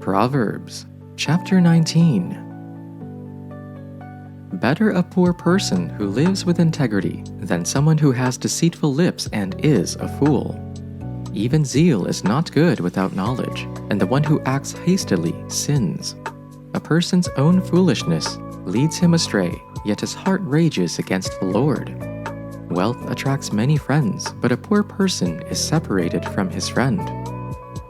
Proverbs Chapter 19. Better a poor person who lives with integrity than someone who has deceitful lips and is a fool. Even zeal is not good without knowledge, and the one who acts hastily sins. A person's own foolishness leads him astray, yet his heart rages against the Lord. Wealth attracts many friends, but a poor person is separated from his friend.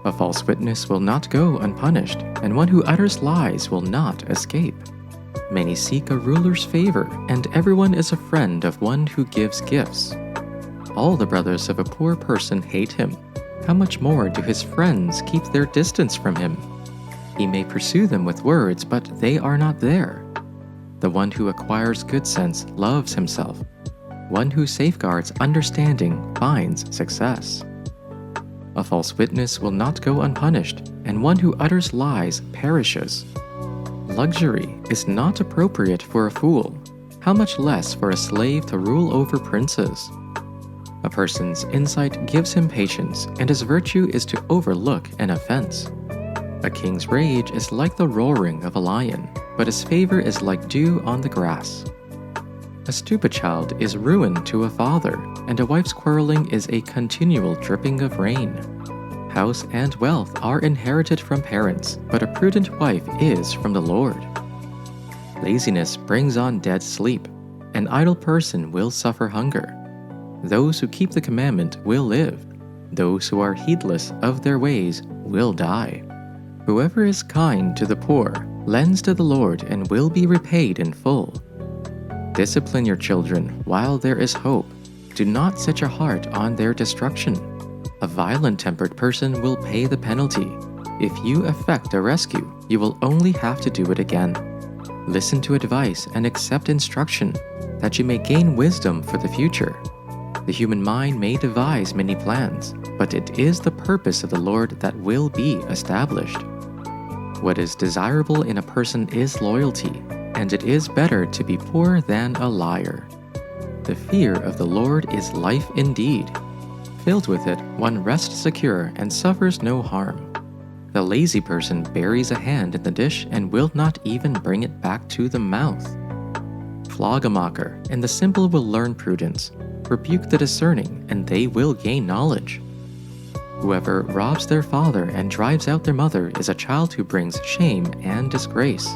A false witness will not go unpunished, and one who utters lies will not escape. Many seek a ruler's favor, and everyone is a friend of one who gives gifts. All the brothers of a poor person hate him. How much more do his friends keep their distance from him? He may pursue them with words, but they are not there. The one who acquires good sense loves himself. One who safeguards understanding finds success. A false witness will not go unpunished, and one who utters lies perishes. Luxury is not appropriate for a fool, how much less for a slave to rule over princes. A person's insight gives him patience, and his virtue is to overlook an offense. A king's rage is like the roaring of a lion, but his favor is like dew on the grass. A stupid child is ruin to a father, and a wife's quarreling is a continual dripping of rain. House and wealth are inherited from parents, but a prudent wife is from the Lord. Laziness brings on dead sleep. An idle person will suffer hunger. Those who keep the commandment will live. Those who are heedless of their ways will die. Whoever is kind to the poor lends to the Lord and will be repaid in full. Discipline your children while there is hope. Do not set your heart on their destruction. A violent-tempered person will pay the penalty. If you effect a rescue, you will only have to do it again. Listen to advice and accept instruction, that you may gain wisdom for the future. The human mind may devise many plans, but it is the purpose of the Lord that will be established. What is desirable in a person is loyalty, and it is better to be poor than a liar. The fear of the Lord is life indeed. Filled with it, one rests secure and suffers no harm. The lazy person buries a hand in the dish and will not even bring it back to the mouth. Flog a mocker, and the simple will learn prudence. Rebuke the discerning, and they will gain knowledge. Whoever robs their father and drives out their mother is a child who brings shame and disgrace.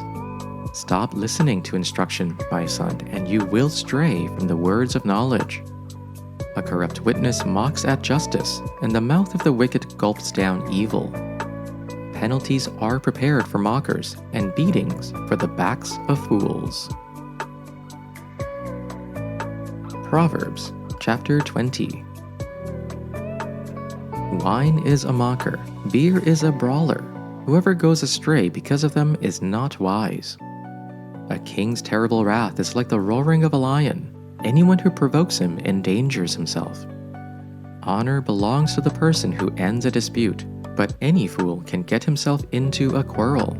Stop listening to instruction, my son, and you will stray from the words of knowledge. A corrupt witness mocks at justice, and the mouth of the wicked gulps down evil. Penalties are prepared for mockers, and beatings for the backs of fools. Proverbs Chapter 20. Wine is a mocker, beer is a brawler. Whoever goes astray because of them is not wise. A king's terrible wrath is like the roaring of a lion. Anyone who provokes him endangers himself. Honor belongs to the person who ends a dispute, but any fool can get himself into a quarrel.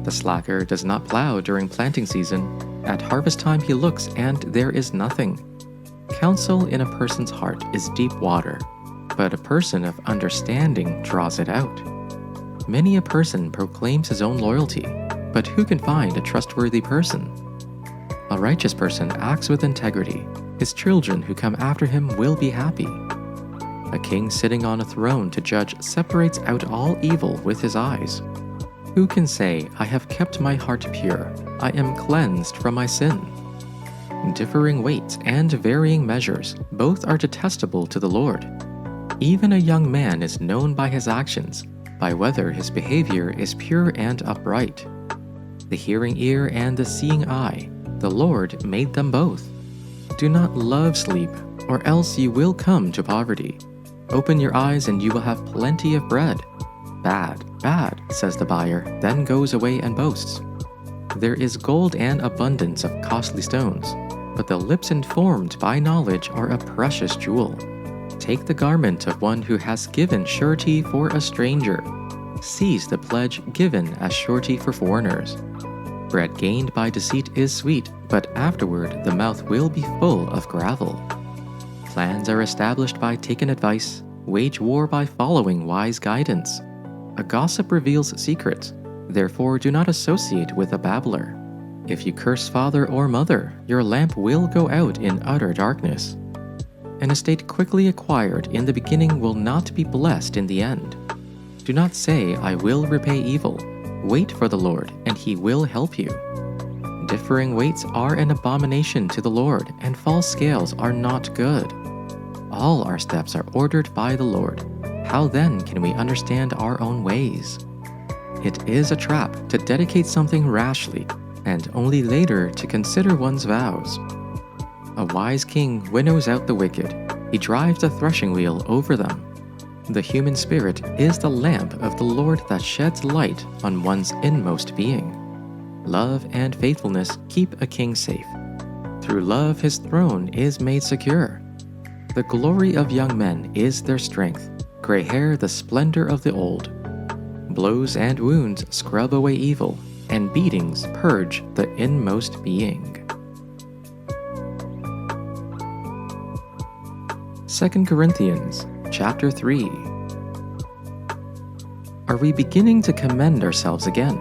The slacker does not plow during planting season. At harvest time he looks, and there is nothing. Counsel in a person's heart is deep water, but a person of understanding draws it out. Many a person proclaims his own loyalty, but who can find a trustworthy person? A righteous person acts with integrity. His children who come after him will be happy. A king sitting on a throne to judge separates out all evil with his eyes. Who can say, I have kept my heart pure, I am cleansed from my sin? Differing weights and varying measures, both are detestable to the Lord. Even a young man is known by his actions, by whether his behavior is pure and upright. The hearing ear and the seeing eye, the Lord made them both. Do not love sleep, or else you will come to poverty. Open your eyes and you will have plenty of bread. Bad, bad, says the buyer, then goes away and boasts. There is gold and abundance of costly stones, but the lips informed by knowledge are a precious jewel. Take the garment of one who has given surety for a stranger. Seize the pledge given as surety for foreigners. Bread gained by deceit is sweet, but afterward the mouth will be full of gravel. Plans are established by taking advice, wage war by following wise guidance. A gossip reveals secrets, Therefore do not associate with a babbler. If you curse father or mother, your lamp will go out in utter darkness. An estate quickly acquired in the beginning will not be blessed in the end. Do not say, I will repay evil. Wait for the Lord, and he will help you. Differing weights are an abomination to the Lord, and false scales are not good. All our steps are ordered by the Lord. How then can we understand our own ways? It is a trap to dedicate something rashly, and only later to consider one's vows. A wise king winnows out the wicked. He drives the threshing wheel over them. The human spirit is the lamp of the Lord that sheds light on one's inmost being. Love and faithfulness keep a king safe. Through love his throne is made secure. The glory of young men is their strength, gray hair the splendor of the old. Blows and wounds scrub away evil, and beatings purge the inmost being. 2 Corinthians Chapter 3. Are we beginning to commend ourselves again?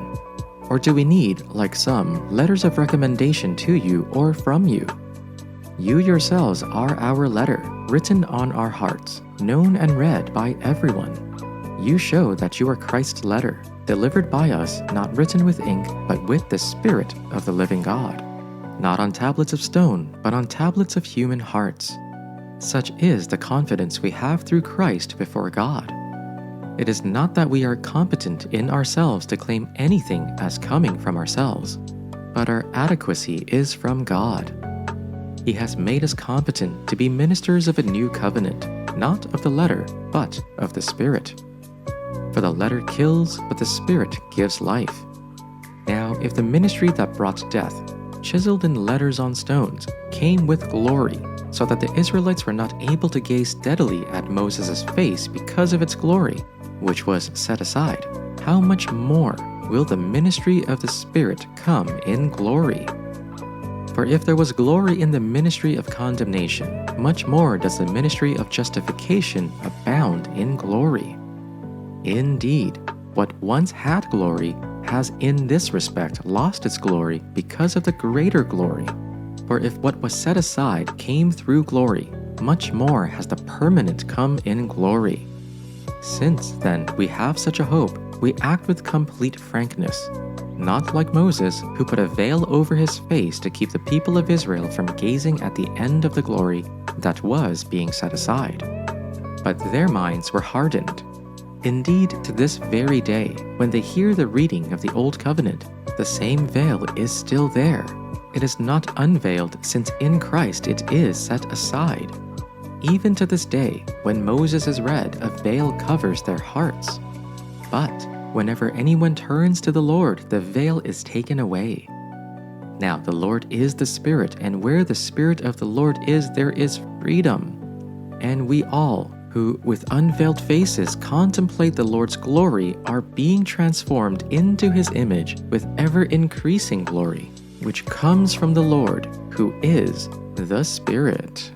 Or do we need, like some, letters of recommendation to you or from you? You yourselves are our letter, written on our hearts, known and read by everyone. You show that you are Christ's letter, delivered by us, not written with ink, but with the Spirit of the living God. Not on tablets of stone, but on tablets of human hearts. Such is the confidence we have through Christ before God. It is not that we are competent in ourselves to claim anything as coming from ourselves, but our adequacy is from God. He has made us competent to be ministers of a new covenant, not of the letter, but of the Spirit. For the letter kills, but the Spirit gives life. Now, if the ministry that brought death, chiseled in letters on stones, came with glory, so that the Israelites were not able to gaze steadily at Moses' face because of its glory, which was set aside, how much more will the ministry of the Spirit come in glory? For if there was glory in the ministry of condemnation, much more does the ministry of justification abound in glory. Indeed, what once had glory has in this respect lost its glory because of the greater glory. For if what was set aside came through glory, much more has the permanent come in glory. Since, then, we have such a hope, we act with complete frankness, not like Moses, who put a veil over his face to keep the people of Israel from gazing at the end of the glory that was being set aside. But their minds were hardened. Indeed, to this very day, when they hear the reading of the Old Covenant, the same veil is still there. It is not unveiled, since in Christ it is set aside. Even to this day, when Moses is read, a veil covers their hearts. But whenever anyone turns to the Lord, the veil is taken away. Now the Lord is the Spirit, and where the Spirit of the Lord is, there is freedom. And we all, who with unveiled faces contemplate the Lord's glory, are being transformed into his image with ever-increasing glory, which comes from the Lord, who is the Spirit.